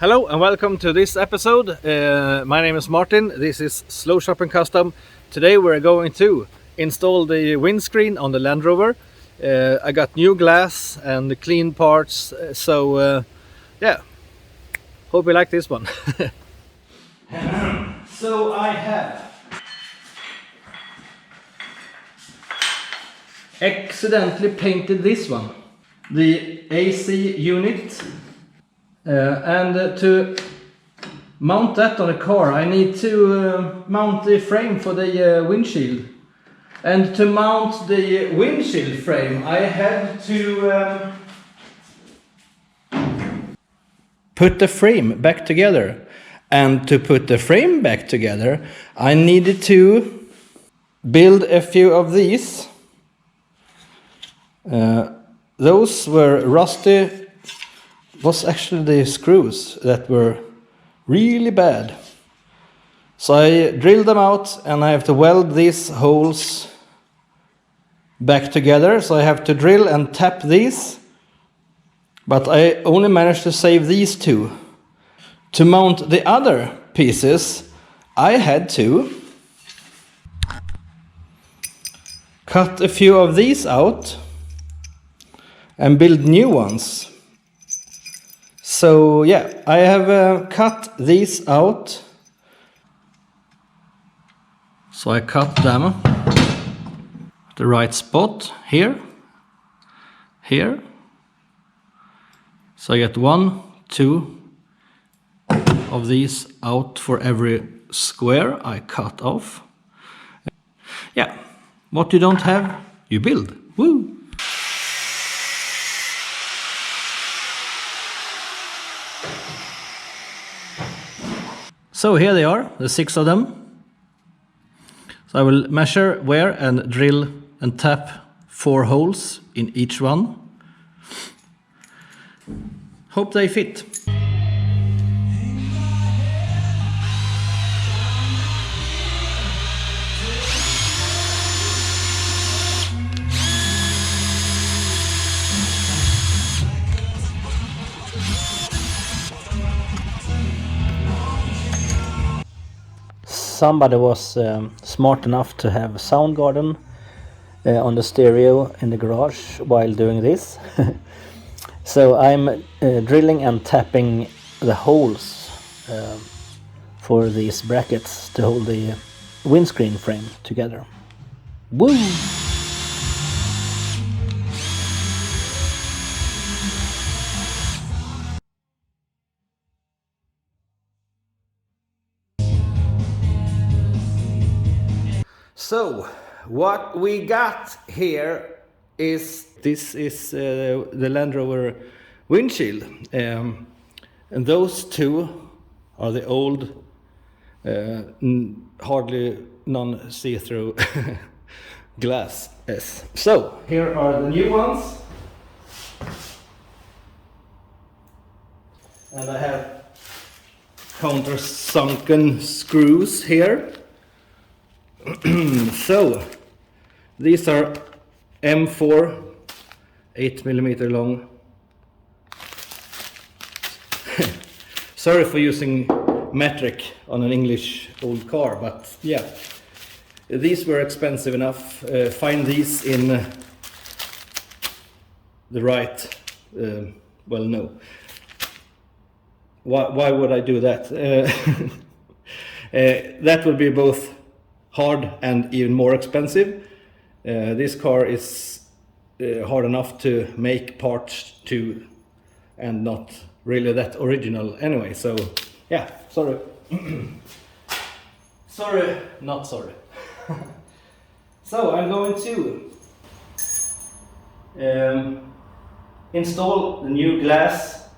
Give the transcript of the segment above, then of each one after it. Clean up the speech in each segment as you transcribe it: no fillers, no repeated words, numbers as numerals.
Hello and welcome to this episode. My name is Martin. This is Slow Shopping Custom. Today we're going to install the windscreen on the Land Rover. I got new glass and clean parts, so yeah, hope you like this one. So I have accidentally painted this one, the AC unit. And to mount that on a car, I need to mount the frame for the windshield. And to mount the windshield frame, I had to put the frame back together. And to put the frame back together, I needed to build a few of these. Those were rusty. Was actually the screws that were really bad. So I drilled them out and I have to weld these holes back together. So I have to drill and tap these. But I only managed to save these two. To mount the other pieces, I had to cut a few of these out and build new ones. So yeah, I have cut these out. So I cut them the right spot here, here. So I get 1, 2 of these out for every square I cut off. Yeah, what you don't have, you build. Woo! So here they are, the 6 of them. So I will measure, wear and drill and tap 4 holes in each one. Hope they fit. Somebody was smart enough to have a sound garden on the stereo in the garage while doing this. So I'm drilling and tapping the holes for these brackets to hold the windscreen frame together. Woo! So what we got here is the Land Rover windshield, and those two are the old, hardly non-see-through glass. Yes. So here are the new ones, and I have counter-sunken screws here. So these are M4, 8mm long. Sorry for using metric on an English old car, but yeah, these were expensive enough. Find these in the right, well, no. Why would I do that? That would be both hard and even more expensive. This car is hard enough to make parts to and not really that original anyway, so yeah, sorry. Sorry, not sorry. So I'm going to install the new glass,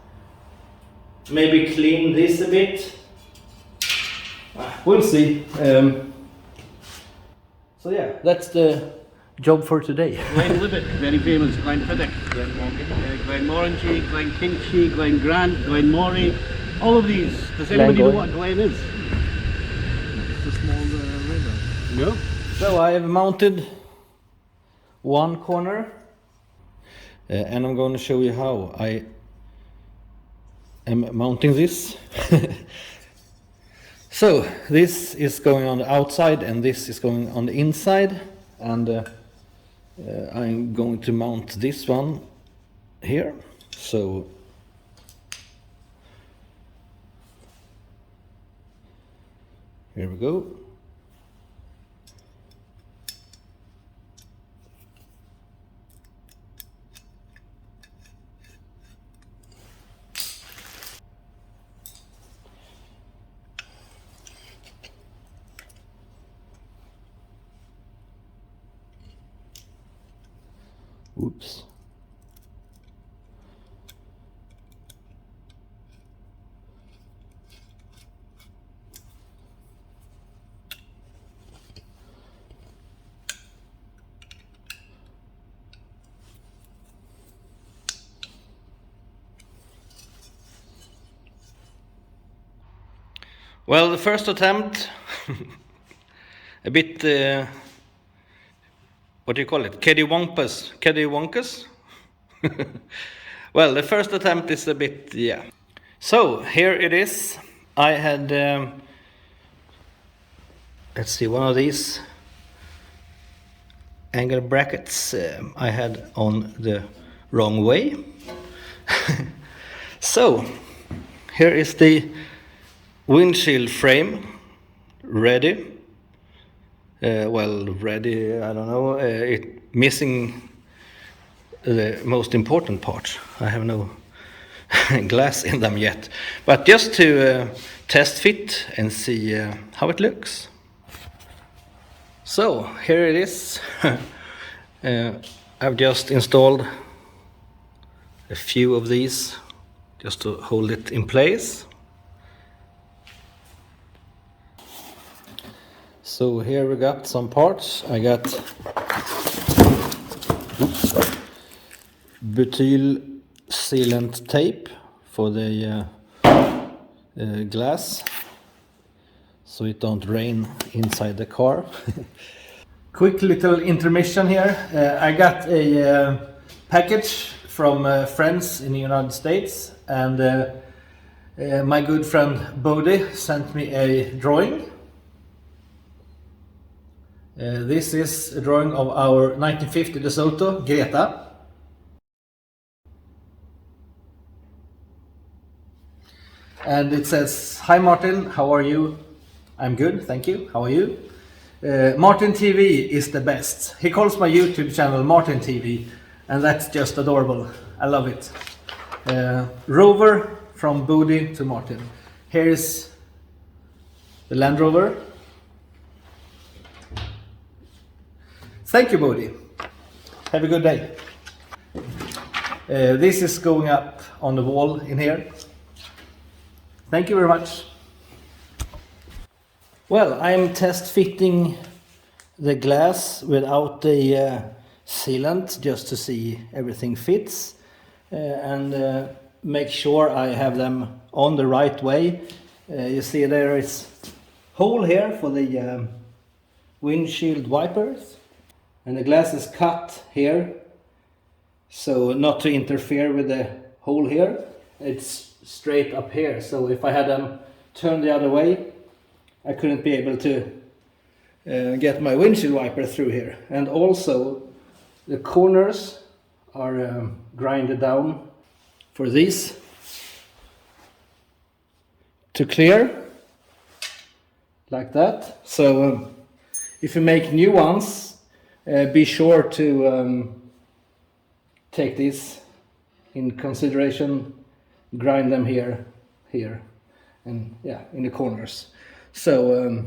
maybe clean this a bit. We'll see. So yeah, that's the job for today. Glen Libbet, very famous, Glen Fiddick, Glen Morangy, Glen Kinchy, Glen Grant, Glen Morey, all of these. Does anybody know what Glen is? It's a small river. No? So I have mounted one corner and I'm going to show you how I am mounting this. So this is going on the outside and this is going on the inside, and I'm going to mount this one here. So here we go. Oops. Well, the first attempt, a bit, what do you call it? Keddy-wonkus? Well, the first attempt is a bit, yeah. So, here it is. I had, let's see, one of these angle brackets I had on the wrong way. So, here is the windshield frame ready. Well, ready, I don't know. It missing the most important part. I have no glass in them yet. But just to test fit and see how it looks. So, here it is. I've just installed a few of these just to hold it in place. So here we got some parts. I got butyl sealant tape for the glass, so it don't rain inside the car. Quick little intermission here. I got a package from friends in the United States, and my good friend Bodhi sent me a drawing. This is a drawing of our 1950 DeSoto, Greta. And it says, "Hi Martin, how are you?" "I'm good, thank you. How are you?" "Martin TV is the best." He calls my YouTube channel Martin TV, and that's just adorable. I love it. Rover from Bodhi to Martin. Here's the Land Rover. Thank you, Bodhi. Have a good day. This is going up on the wall in here. Thank you very much. Well, I'm test fitting the glass without the sealant just to see everything fits and make sure I have them on the right way. You see there is hole here for the windshield wipers. And the glass is cut here, so not to interfere with the hole here. It's straight up here, so if I had them turned the other way, I couldn't be able to get my windshield wiper through here. And also, the corners are grinded down for these to clear, like that. So if you make new ones, be sure to take these in consideration, grind them here, and yeah, in the corners. So,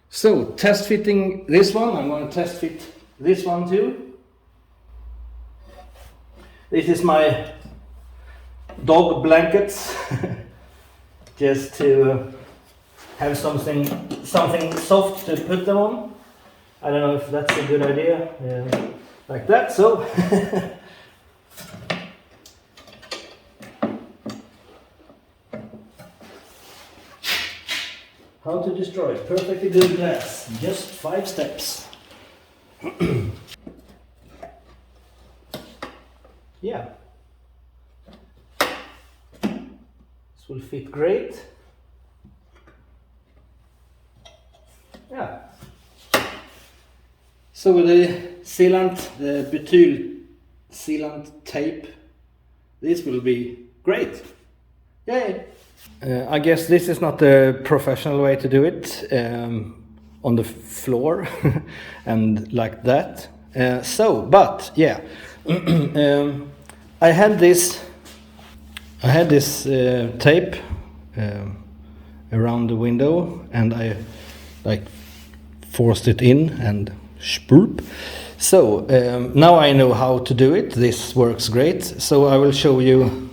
so test fitting this one. I'm going to test fit this one too. This is my dog blankets, just to have something soft to put them on. I don't know if that's a good idea, like that, so. How to destroy perfectly good glass, just 5 steps. Yeah. This will fit great. Yeah. So with the sealant, the butyl sealant tape, this will be great. Yay! I guess this is not the professional way to do it on the floor and like that. But yeah, I had this tape around the window, and I like forced it in and spoop. So now I know how to do it. This works great. So I will show you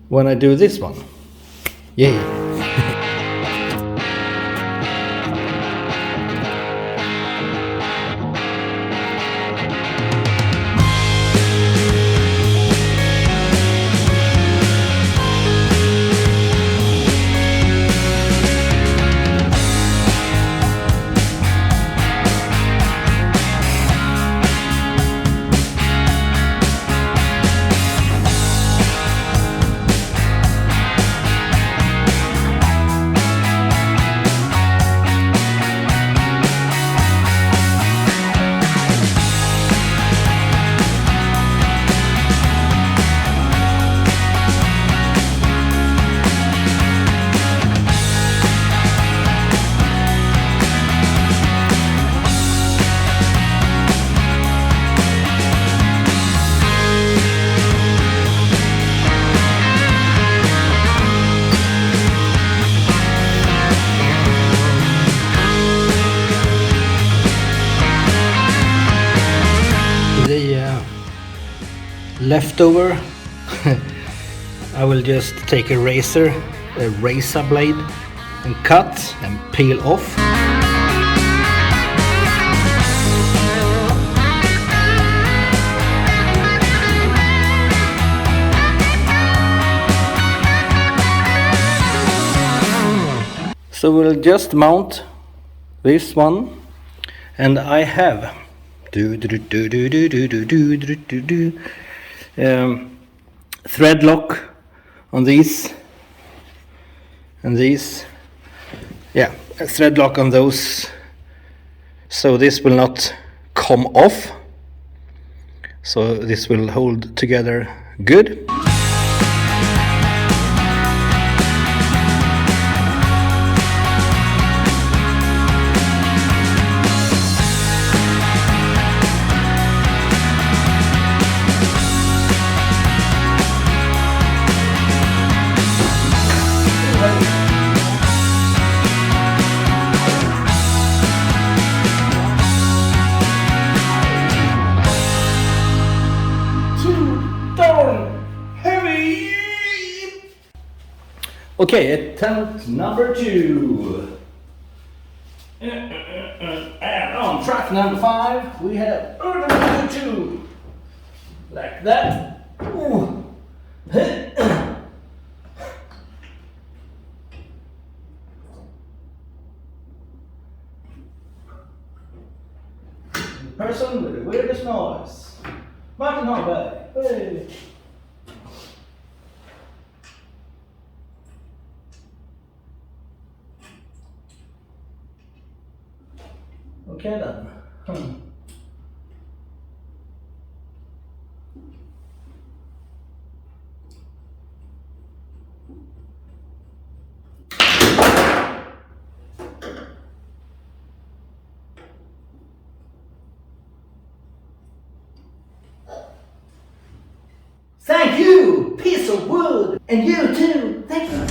when I do this one. Yay! Leftover, I will just take a razor blade, and cut and peel off. So we'll just mount this one, and I have thread lock on these and these. Yeah, a thread lock on those, so this will not come off, so this will hold together good. Okay, attempt number 2. And on track number 5, we have 2, like that. Ooh. The person with the weirdest noise. Martin Harberg. Hey. Okay then. Thank you, piece of wood, and you too. Thank you.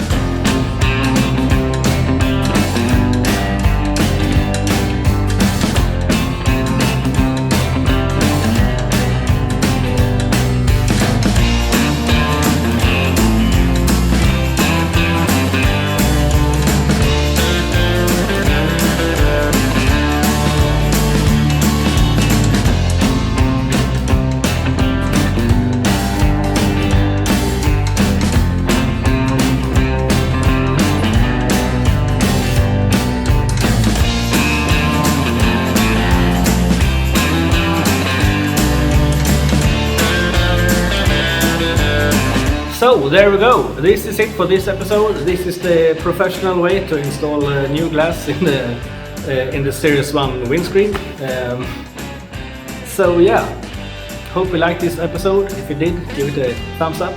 So there we go. This is it for this episode. This is the professional way to install new glass in the Series 1 windscreen. So yeah, hope you liked this episode. If you did, give it a thumbs up.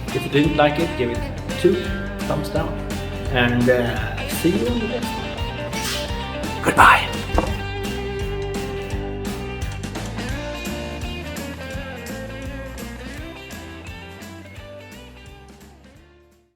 If you didn't like it, give it 2 thumbs down. And see you next time. Goodbye.